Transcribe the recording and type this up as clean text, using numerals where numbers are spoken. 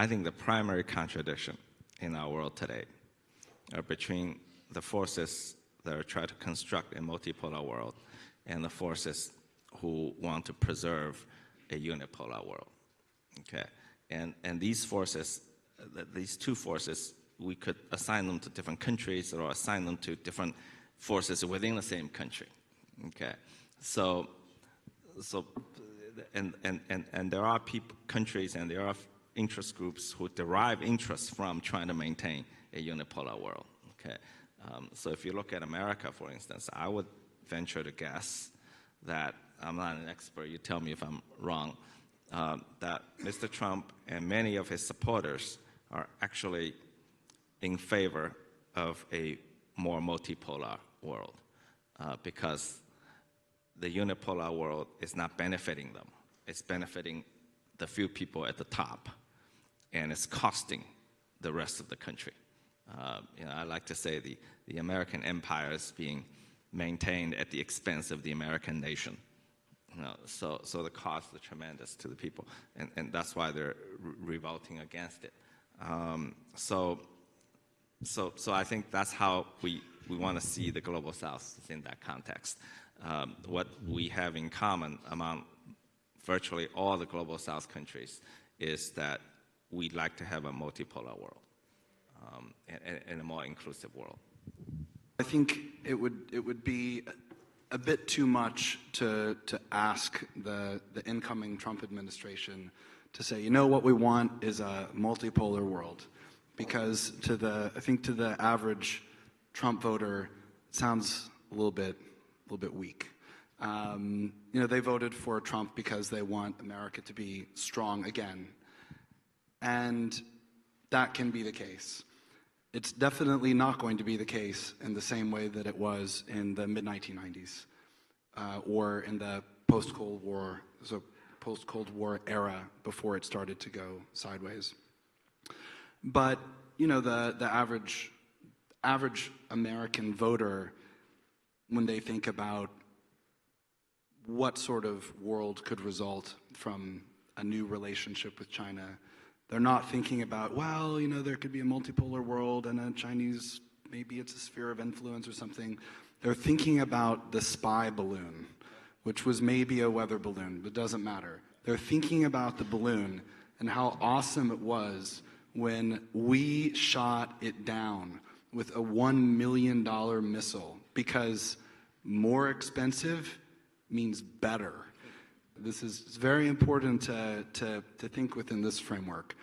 I think the primary contradiction in our world today are between the forces that are trying to construct a multipolar world and the forces who want to preserve a unipolar world. Okay, and these forces, these two forces, we could assign them to different countries or assign them to different forces within the same country. Okay, so there are countries and there are interest groups who derive interest from trying to maintain a unipolar world. Okay, so if you look at America, for instance, I would venture to guess that, I'm not an expert, you tell me if I'm wrong, that Mr. Trump and many of his supporters are actually in favor of a more multipolar world because the unipolar world is not benefiting them. It's benefiting the few people at the top, and it's costing the rest of the country. I like to say the American empire is being maintained at the expense of the American nation. So the costs are tremendous to the people, and that's why they're revolting against it. So I think that's how we want to see the Global South in that context. What we have in common among virtually all the Global South countries is that we'd like to have a multipolar world and a more inclusive world. I think it would be a bit too much to ask the incoming Trump administration to say, you know, what we want is a multipolar world, because I think to the average Trump voter, it sounds a little bit weak. They voted for Trump because they want America to be strong again, and that can be the case. It's definitely not going to be the case in the same way that it was in the mid-1990s or in the post-Cold War era before it started to go sideways. But the average American voter, when they think about what sort of world could result from a new relationship with China, they're not thinking about, well, there could be a multipolar world and a Chinese, maybe it's a sphere of influence or something. They're thinking about the spy balloon, which was maybe a weather balloon, but it doesn't matter. They're thinking about the balloon and how awesome it was when we shot it down with a $1 million missile, because more expensive means better. This is very important to think within this framework.